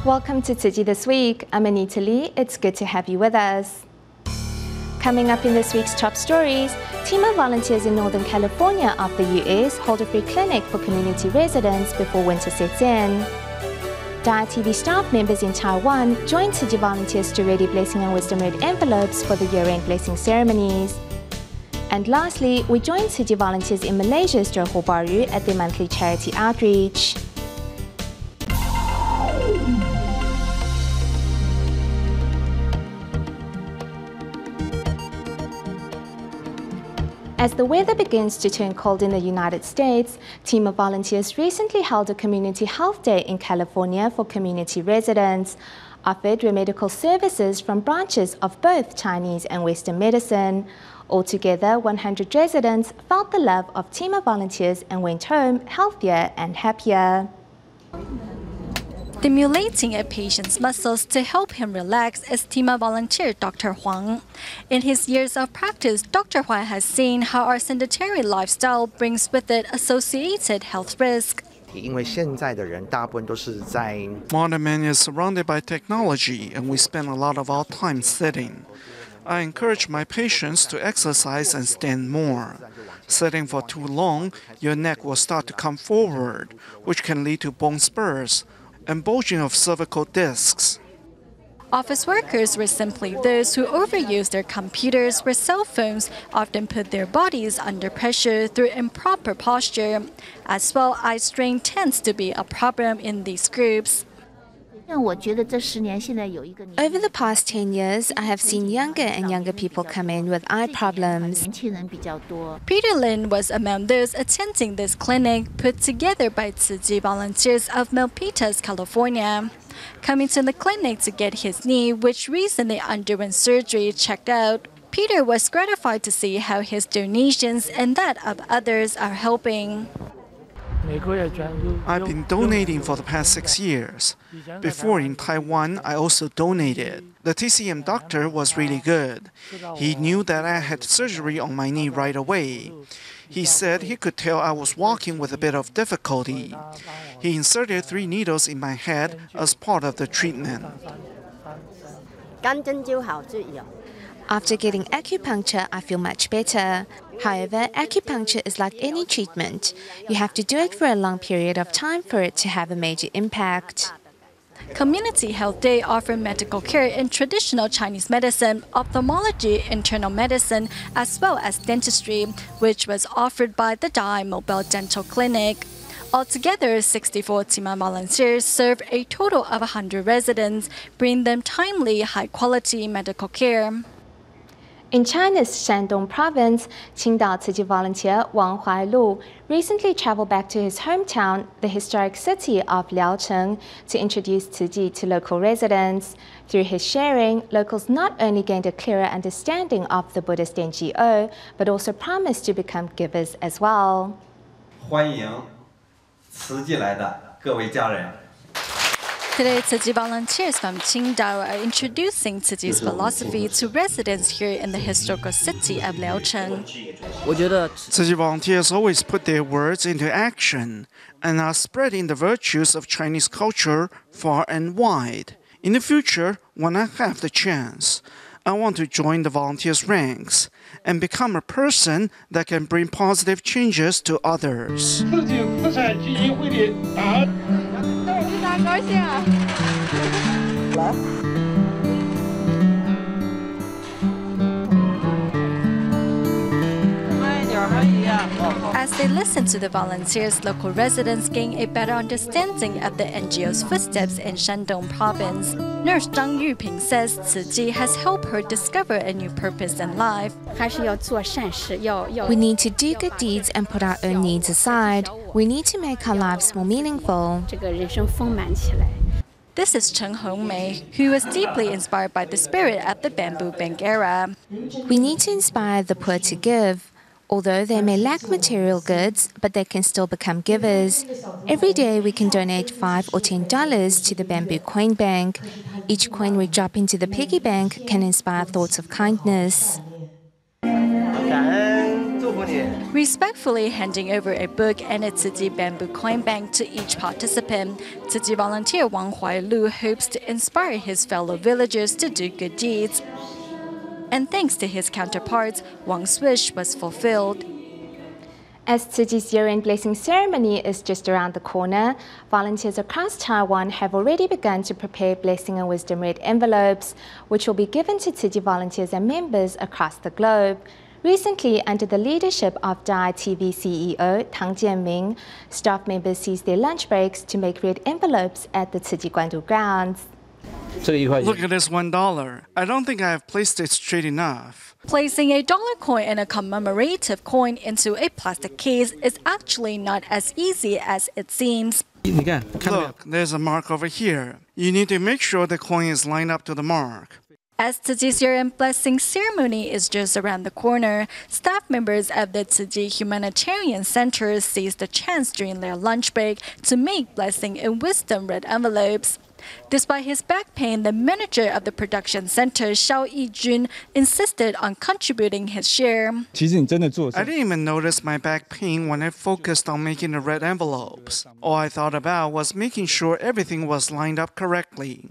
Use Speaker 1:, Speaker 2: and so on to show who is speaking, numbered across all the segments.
Speaker 1: Welcome to Tzu Chi This Week. I'm Anita Lee. It's good to have you with us. Coming up in this week's top stories, team of volunteers in Northern California of the US hold a free clinic for community residents before winter sets in. Daai TV staff members in Taiwan join Tzu Chi volunteers to ready blessing and wisdom red envelopes for the year-end blessing ceremonies. And lastly, we join Tzu Chi volunteers in Malaysia's Johor Bahru at their monthly charity outreach. As the weather begins to turn cold in the United States, team of volunteers recently held a community health day in California for community residents, offered medical services from branches of both Chinese and Western medicine. Altogether, 100 residents felt the love of team of volunteers and went home healthier and happier.
Speaker 2: Stimulating a patient's muscles to help him relax is TEMA volunteer Dr. Huang. In his years of practice, Dr. Huang has seen how our sedentary lifestyle brings with it associated health risks.
Speaker 3: Modern man is surrounded by technology, and we spend a lot of our time sitting. I encourage my patients to exercise and stand more. Sitting for too long, your neck will start to come forward, which can lead to bone spurs and bulging of cervical discs.
Speaker 2: Office workers were simply those who overuse their computers or cell phones, often put their bodies under pressure through improper posture. As well, eye strain tends to be a problem in these groups.
Speaker 1: Over the past 10 years, I have seen younger and younger people come in with eye problems.
Speaker 2: Peter Lin was among those attending this clinic put together by Tzu Chi volunteers of Milpitas, California. Coming to the clinic to get his knee, which recently underwent surgery, checked out, Peter was gratified to see how his donations and that of others are helping.
Speaker 3: I've been donating for the past 6 years. Before in Taiwan, I also donated. The TCM doctor was really good. He knew that I had surgery on my knee right away. He said he could tell I was walking with a bit of difficulty. He inserted 3 needles in my head as part of the treatment.
Speaker 1: After getting acupuncture, I feel much better. However, acupuncture is like any treatment. You have to do it for a long period of time for it to have a major impact.
Speaker 2: Community Health Day offered medical care in traditional Chinese medicine, ophthalmology, internal medicine, as well as dentistry, which was offered by the Daai Mobile Dental Clinic. Altogether, 64 TEMA volunteers serve a total of 100 residents, bringing them timely, high-quality medical care.
Speaker 1: In China's Shandong province, Qingdao Tzu Chi volunteer Wang Huailu recently traveled back to his hometown, the historic city of Liaocheng, to introduce Tzu Chi to local residents. Through his sharing, locals not only gained a clearer understanding of the Buddhist NGO, but also promised to become givers as well.
Speaker 4: 欢迎慈济来的各位家人。
Speaker 2: Today, Tzu Chi volunteers from Qingdao are introducing Tzu Chi's philosophy to residents here in the historical city of Liaocheng.
Speaker 3: Tzu Chi volunteers always put their words into action and are spreading the virtues of Chinese culture far and wide. In the future, when I have the chance, I want to join the volunteers' ranks and become a person that can bring positive changes to others.
Speaker 2: As they listen to the volunteers, local residents gain a better understanding of the NGO's footsteps in Shandong province. Nurse Zhang Yuping says Tzu Chi has helped her discover a new purpose in life.
Speaker 1: We need to do good deeds and put our own needs aside. We need to make our lives more meaningful.
Speaker 2: This is Chen Hongmei, who was deeply inspired by the spirit of the bamboo bank era.
Speaker 1: We need to inspire the poor to give. Although they may lack material goods, but they can still become givers. Every day we can donate $5 or $10 to the Bamboo Coin Bank. Each coin we drop into the piggy bank can inspire thoughts of kindness.
Speaker 2: Respectfully handing over a book and a Tzu Chi bamboo coin bank to each participant, Tzu Chi volunteer Wang Huailu hopes to inspire his fellow villagers to do good deeds. And thanks to his counterparts, Wang's wish was fulfilled.
Speaker 1: As Tzu Chi's year-end blessing ceremony is just around the corner, volunteers across Taiwan have already begun to prepare blessing and wisdom red envelopes, which will be given to Tzu Chi volunteers and members across the globe. Recently, under the leadership of Daai TV CEO Tang Jianming, staff members seized their lunch breaks to make red envelopes at the Tzu Chi Guandu grounds.
Speaker 3: Look at this $1. I don't think I have placed it straight enough.
Speaker 2: Placing a dollar coin and a commemorative coin into a plastic case is actually not as easy as it seems.
Speaker 3: Look, there's a mark over here. You need to make sure the coin is lined up to the mark.
Speaker 2: As Tzu Chi's year-end blessing ceremony is just around the corner, staff members at the Tzu Chi Humanitarian Center seized the chance during their lunch break to make blessing and wisdom red envelopes. Despite his back pain, the manager of the production center, Xiao Yijun, insisted on contributing his share.
Speaker 3: I didn't even notice my back pain when I focused on making the red envelopes. All I thought about was making sure everything was lined up correctly.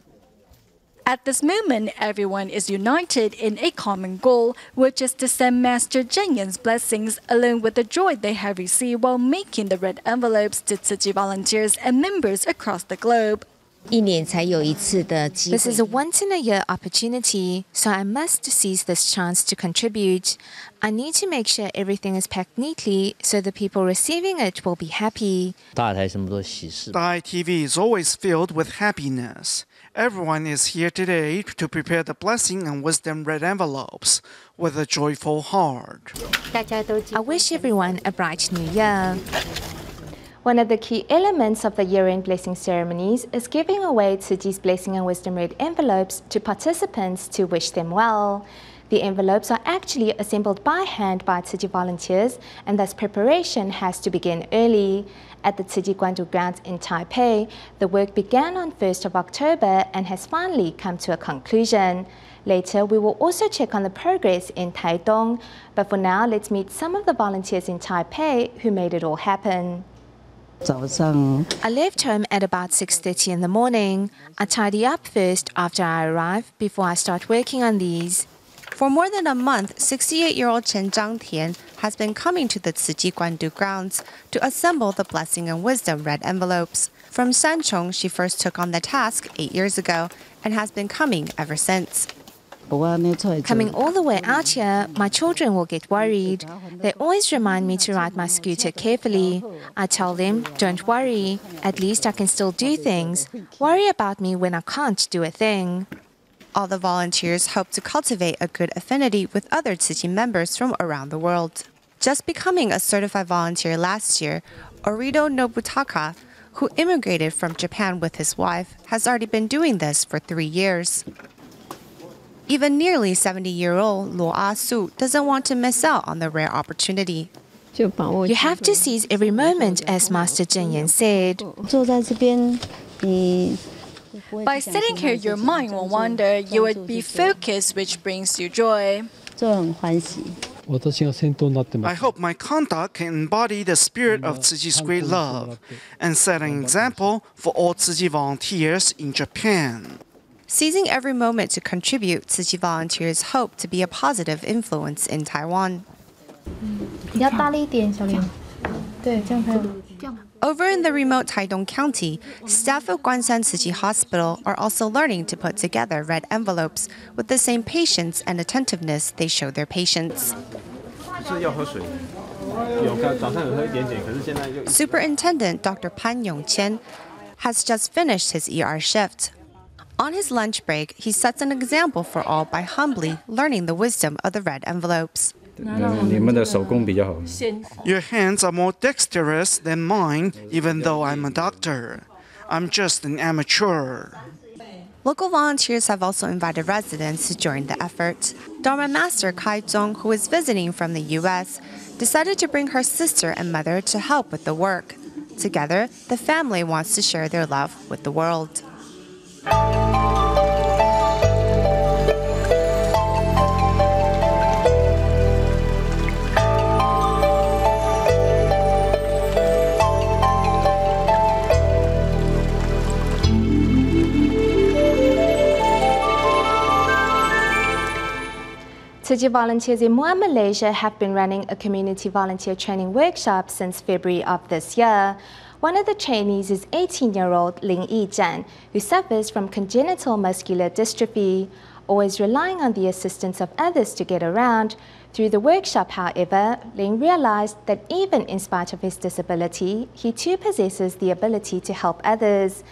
Speaker 2: At this moment, everyone is united in a common goal, which is to send Master Zheng Yan's blessings along with the joy they have received while making the red envelopes to Tzu Chi volunteers and members across the globe.
Speaker 1: This is a once-in-a-year opportunity, so I must seize this chance to contribute. I need to make sure everything is packed neatly so the people receiving it will be happy.
Speaker 3: Daai TV is always filled with happiness. Everyone is here today to prepare the blessing and wisdom red envelopes with a joyful heart.
Speaker 1: I wish everyone a bright new year. One of the key elements of the year-end blessing ceremonies is giving away Tzu Chi's blessing and wisdom red envelopes to participants to wish them well. The envelopes are actually assembled by hand by Tzu Chi volunteers, and thus preparation has to begin early. At the Tzu Chi Guandu grounds in Taipei, the work began on 1st of October and has finally come to a conclusion. Later, we will also check on the progress in Taidong, but for now, let's meet some of the volunteers in Taipei who made it all happen. I left home at about 6:30 in the morning. I tidy up first after I arrive before I start working on these.
Speaker 5: For more than a month, 68-year-old Chen Zhangtian has been coming to the Tzu Chi Guandu grounds to assemble the blessing and wisdom red envelopes. From Sanchong, she first took on the task 8 years ago and has been coming ever since.
Speaker 1: Coming all the way out here, my children will get worried. They always remind me to ride my scooter carefully. I tell them, don't worry, at least I can still do things. Worry about me when I can't do a thing.
Speaker 5: All the volunteers hope to cultivate a good affinity with other Tzu Chi members from around the world. Just becoming a certified volunteer last year, Orido Nobutaka, who immigrated from Japan with his wife, has already been doing this for 3 years. Even nearly 70-year-old Luo Ah-su doesn't want to miss out on the rare opportunity.
Speaker 1: You have to seize every moment, as Master Zheng Yan said.
Speaker 2: By sitting here, your mind will wander. You would be focused, which brings you joy.
Speaker 3: I hope my conduct can embody the spirit of Tzu Chi's great love and set an example for all Tzu Chi volunteers in Japan.
Speaker 5: Seizing every moment to contribute, Tzu Chi volunteers hope to be a positive influence in Taiwan. Over in the remote Taidong County, staff of Guanshan Tzu Chi Hospital are also learning to put together red envelopes with the same patience and attentiveness they show their patients. Superintendent Dr. Pan Yongqian has just finished his ER shift. On his lunch break, he sets an example for all by humbly learning the wisdom of the red envelopes.
Speaker 3: Your hands are more dexterous than mine, even though I'm a doctor. I'm just an amateur.
Speaker 5: Local volunteers have also invited residents to join the effort. Dharma Master Kai Zong, who is visiting from the U.S., decided to bring her sister and mother to help with the work. Together, the family wants to share their love with the world.
Speaker 1: Tzu Chi volunteers in Muar, Malaysia have been running a community volunteer training workshop since February of this year. One of the trainees is 18-year-old Ling Yijan, who suffers from congenital muscular dystrophy. Always relying on the assistance of others to get around, through the workshop, however, Ling realized that even in spite of his disability, he too possesses the ability to help others.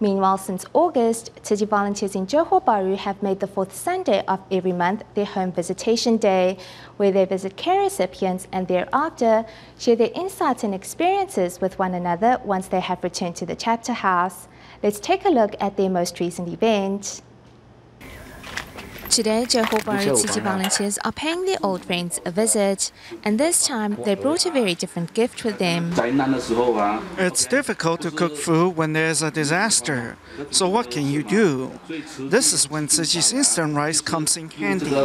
Speaker 1: Meanwhile, since August, Tzu Chi volunteers in Johor Bahru have made the fourth Sunday of every month their home visitation day, where they visit care recipients and thereafter share their insights and experiences with one another once they have returned to the chapter house. Let's take a look at their most recent event. Today, Johor Bahru Tzu Chi volunteers are paying their old friends a visit, and this time they brought a very different gift with them.
Speaker 3: It's difficult to cook food when there's a disaster, so what can you do? This is when Tzu Chi's instant rice comes in handy.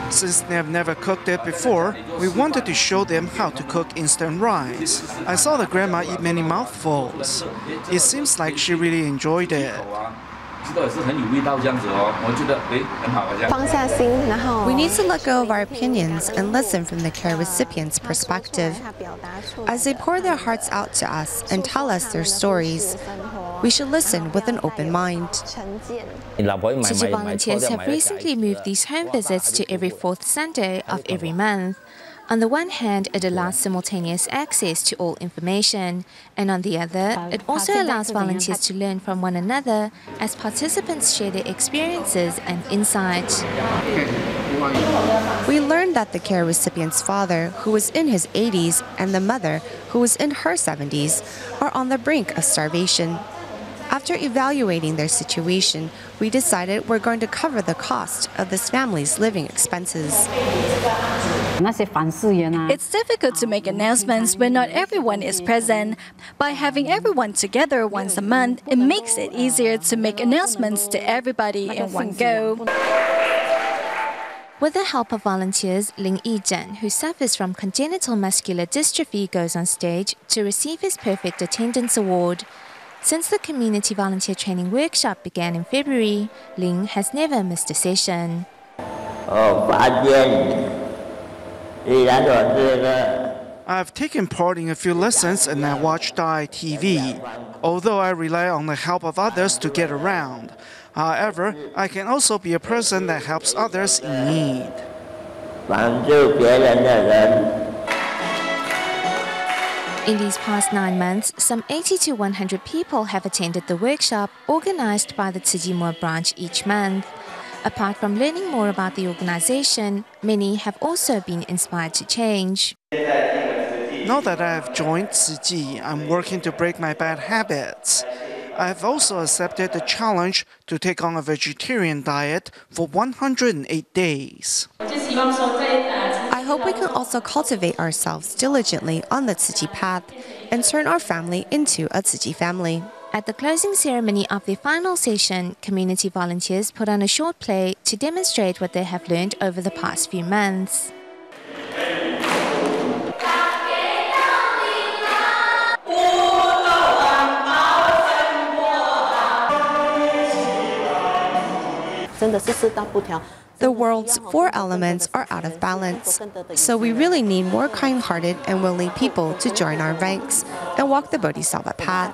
Speaker 3: Since they've never cooked it before, we wanted to show them how to cook instant rice. I saw the grandma eat many mouthfuls. It seems like she really enjoyed it.
Speaker 5: We need to let go of our opinions and listen from the care recipient's perspective. As they pour their hearts out to us and tell us their stories, we should listen with an open mind.
Speaker 1: Tzu Chi volunteers have recently moved these home visits to every fourth Sunday of every month. On the one hand, it allows simultaneous access to all information, and on the other, it also allows volunteers to learn from one another as participants share their experiences and insight.
Speaker 5: We learned that the care recipient's father, who was in his 80s, and the mother, who was in her 70s, are on the brink of starvation. After evaluating their situation, we decided we're going to cover the cost of this family's living expenses.
Speaker 2: It's difficult to make announcements when not everyone is present. By having everyone together once a month, it makes it easier to make announcements to everybody in one go.
Speaker 1: With the help of volunteers, Ling Yijan, who suffers from congenital muscular dystrophy, goes on stage to receive his Perfect Attendance Award. Since the community volunteer training workshop began in February, Ling has never missed a session.
Speaker 3: I've taken part in a few lessons and I watch Daai TV, although I rely on the help of others to get around. However, I can also be a person that helps others in need.
Speaker 1: In these past 9 months, some 80 to 100 people have attended the workshop organized by the Tzu Chi Muar branch each month. Apart from learning more about the organization, many have also been inspired to change.
Speaker 3: Now that I have joined Tzu Chi, I'm working to break my bad habits. I have also accepted the challenge to take on a vegetarian diet for 108 days.
Speaker 5: I hope we can also cultivate ourselves diligently on the Tzu Chi path and turn our family into a Tzu Chi family.
Speaker 1: At the closing ceremony of their final session, community volunteers put on a short play to demonstrate what they have learned over the past few months.
Speaker 5: The world's 4 elements are out of balance, so we really need more kind-hearted and willing people to join our ranks and walk the Bodhisattva path.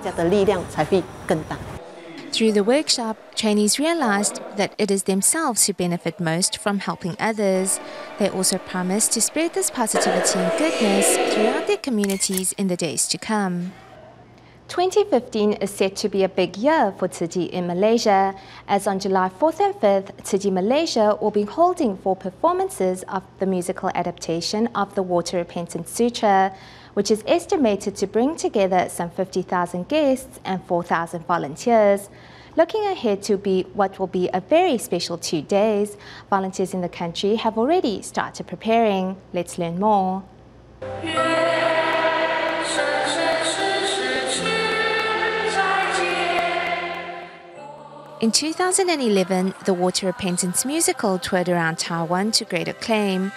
Speaker 1: Through the workshop, trainees realized that it is themselves who benefit most from helping others. They also promised to spread this positivity and goodness throughout their communities in the days to come. 2015 is set to be a big year for Tzu Chi in Malaysia, as on July 4th and 5th, Tzu Chi Malaysia will be holding 4 performances of the musical adaptation of the Water Repentance Sutra, which is estimated to bring together some 50,000 guests and 4,000 volunteers. Looking ahead to what will be a very special 2 days, volunteers in the country have already started preparing. Let's learn more. In 2011, the Water Repentance musical toured around Taiwan to great acclaim.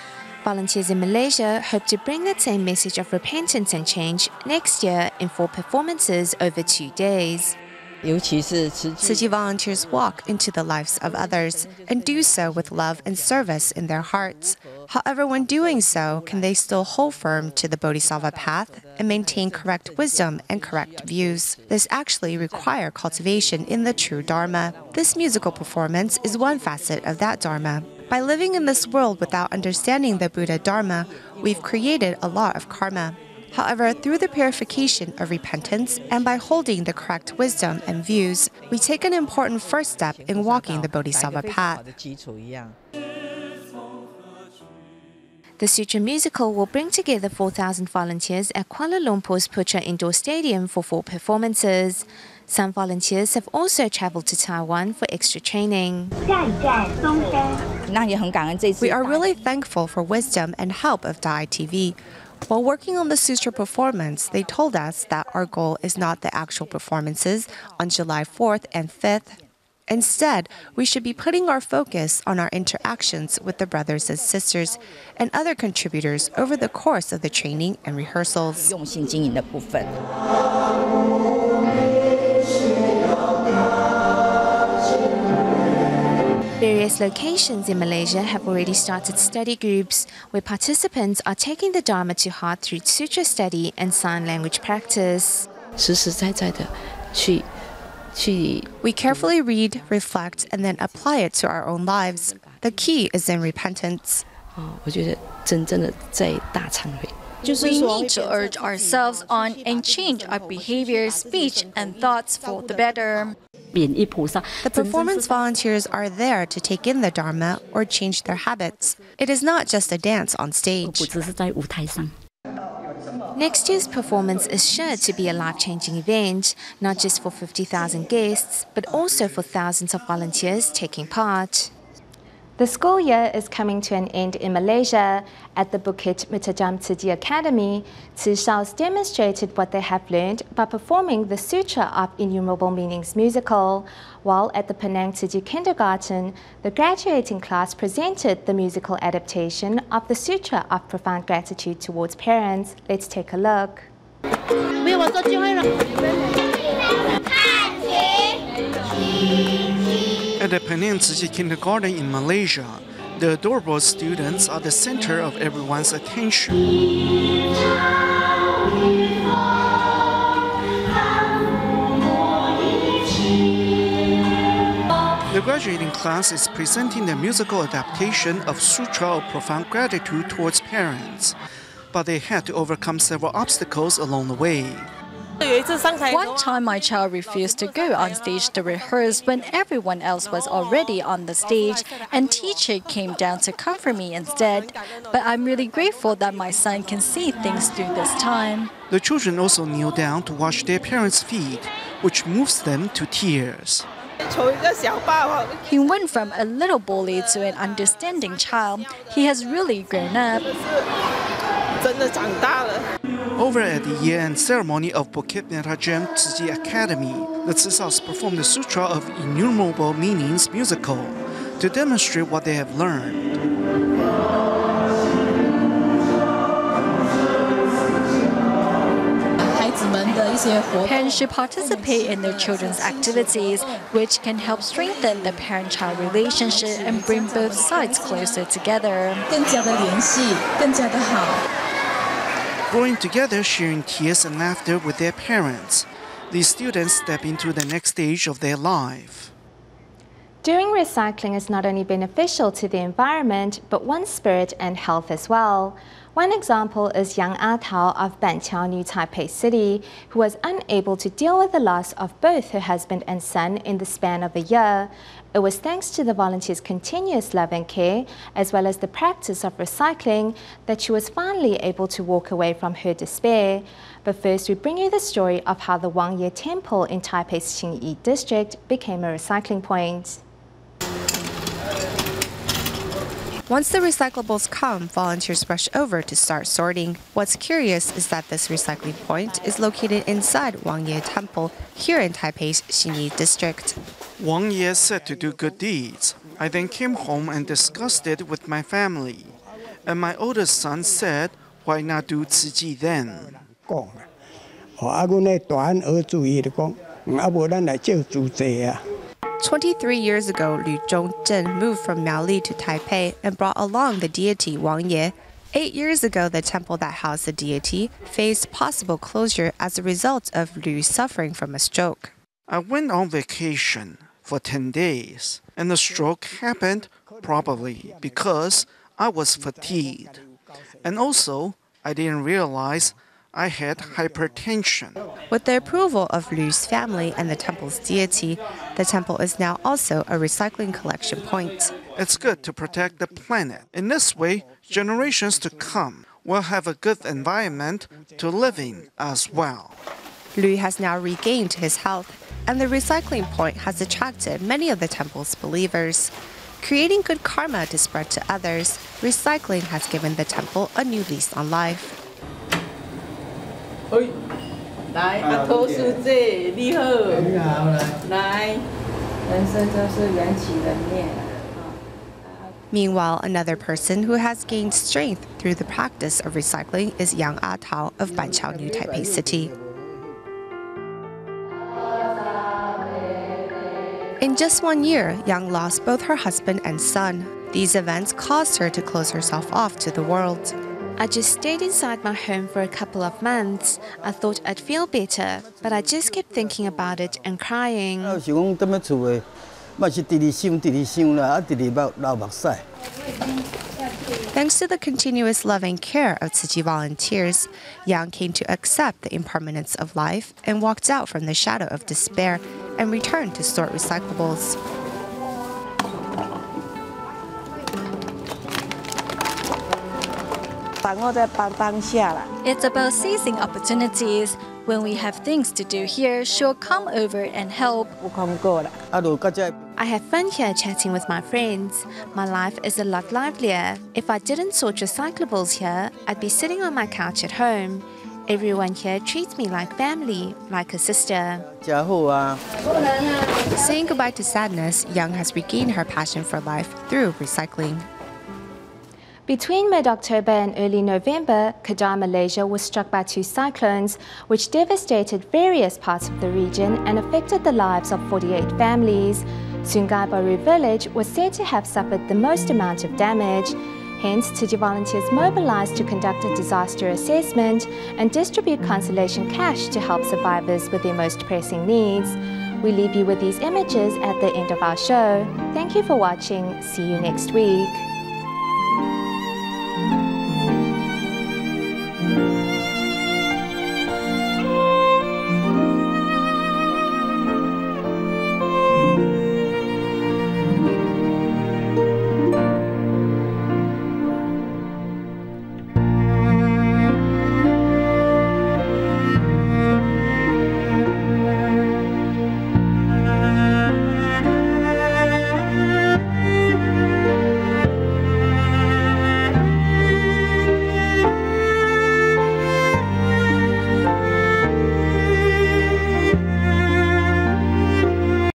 Speaker 1: Volunteers in Malaysia hope to bring that same message of repentance and change next year in 4 performances over 2 days. Tzu Chi volunteers walk into the lives of others and do so with love and service in their hearts. However, when doing so, can they still hold firm to the Bodhisattva path and maintain correct wisdom and correct views? This actually requires cultivation in the true Dharma. This musical performance is one facet of that Dharma. By living in this world without understanding the Buddha Dharma, we've created a lot of karma. However, through the purification of repentance and by holding the correct wisdom and views, we take an important first step in walking the Bodhisattva path. The Sutra musical will bring together 4,000 volunteers at Kuala Lumpur's Putra Indoor Stadium for 4 performances. Some volunteers have also traveled to Taiwan for extra training. We are really thankful for wisdom and help of Daai TV. While working on the Sutra performance, they told us that our goal is not the actual performances on July 4th and 5th. Instead, we should be putting our focus on our interactions with the brothers and sisters and other contributors over the course of the training and rehearsals. Various locations in Malaysia have already started study groups where participants are taking the Dharma to heart through sutra study and sign language practice. We carefully read, reflect, and then apply it to our own lives. The key is in repentance.
Speaker 2: We need to urge ourselves on and change our behavior, speech, and thoughts for the better.
Speaker 5: The performance volunteers are there to take in the Dharma or change their habits. It is not just a dance on stage. Next year's performance is sure to be a life-changing event, not just for 50,000 guests, but also for thousands of volunteers taking part. The school year is coming to an end in Malaysia. At the Bukit Mitajam Tzu Chi Academy, Tzu Shaos demonstrated what they have learned by performing the Sutra of Innumerable Meanings musical, while at the Penang Tzu Chi Kindergarten, the graduating class presented the musical adaptation of the Sutra of Profound Gratitude towards Parents. Let's take a look.
Speaker 3: At the Penang Tzu Chi Kindergarten in Malaysia, the adorable students are the center of everyone's attention. The graduating class is presenting the musical adaptation of Sutra of Profound Gratitude towards Parents, but they had to overcome several obstacles along the way.
Speaker 2: One time my child refused to go on stage to rehearse when everyone else was already on the stage, and teacher came down to comfort me instead. But I'm really grateful that my son can see things through this time.
Speaker 3: The children also kneel down to wash their parents' feet, which moves them to tears.
Speaker 2: He went from a little bully to an understanding child. He has really grown up.
Speaker 3: Over at the year-end ceremony of Bukit Mitajam Tzu Chi Academy, the Tzu Shaos performed the Sutra of Innumerable Meanings musical to demonstrate what they have learned.
Speaker 2: Parents should participate in their children's activities, which can help strengthen the parent-child relationship and bring both sides closer together.
Speaker 3: Growing together, sharing tears and laughter with their parents, these students step into the next stage of their life.
Speaker 1: Doing recycling is not only beneficial to the environment, but one's spirit and health as well. One example is Yang A Tao of Banqiao, New Taipei City, who was unable to deal with the loss of both her husband and son in the span of a year. It was thanks to the volunteers' continuous love and care, as well as the practice of recycling, that she was finally able to walk away from her despair. But first, we bring you the story of how the Wang Ye Temple in Taipei's Xinyi district became a recycling point.
Speaker 5: Once the recyclables come, volunteers rush over to start sorting. What's curious is that this recycling point is located inside Wang Ye Temple here in Taipei's Xinyi district.
Speaker 3: Wang Ye said to do good deeds. I then came home and discussed it with my family. And my oldest son said, why not do Tzu Chi then?
Speaker 5: 23 years ago, Liu Zhongzhen moved from Miaoli to Taipei and brought along the deity Wang Ye. 8 years ago, the temple that housed the deity faced possible closure as a result of Liu suffering from a stroke.
Speaker 3: I went on vacation for 10 days, and the stroke happened probably because I was fatigued. And also, I didn't realize I had hypertension.
Speaker 5: With the approval of Liu's family and the temple's deity, the temple is now also a recycling collection point.
Speaker 3: It's good to protect the planet. In this way, generations to come will have a good environment to live in as well.
Speaker 5: Liu has now regained his health, and the recycling point has attracted many of the temple's believers. Creating good karma to spread to others, recycling has given the temple a new lease on life.
Speaker 6: 来，阿头师姐，你好。你好，来。人生就是缘起缘灭。
Speaker 5: Meanwhile, another person who has gained strength through the practice of recycling is Yang A Tao of Banqiao, New Taipei City. In just 1 year, Yang lost both her husband and son. These events caused her to close herself off to the world.
Speaker 1: I just stayed inside my home for a couple of months. I thought I'd feel better, but I just kept thinking about it and crying.
Speaker 5: Thanks to the continuous loving care of Tzu Chi volunteers, Yang came to accept the impermanence of life and walked out from the shadow of despair and returned to sort recyclables.
Speaker 2: It's about seizing opportunities. When we have things to do here, she'll come over and help.
Speaker 1: I have fun here chatting with my friends. My life is a lot livelier. If I didn't sort recyclables here, I'd be sitting on my couch at home. Everyone here treats me like family, like a sister.
Speaker 5: Saying goodbye to sadness, Yang has regained her passion for life through recycling.
Speaker 1: Between mid-October and early November, Kedah, Malaysia was struck by 2 cyclones, which devastated various parts of the region and affected the lives of 48 families. Sungai Baru village was said to have suffered the most amount of damage. Hence, Tzu Chi volunteers mobilized to conduct a disaster assessment and distribute consolation cash to help survivors with their most pressing needs. We leave you with these images at the end of our show. Thank you for watching. See you next week.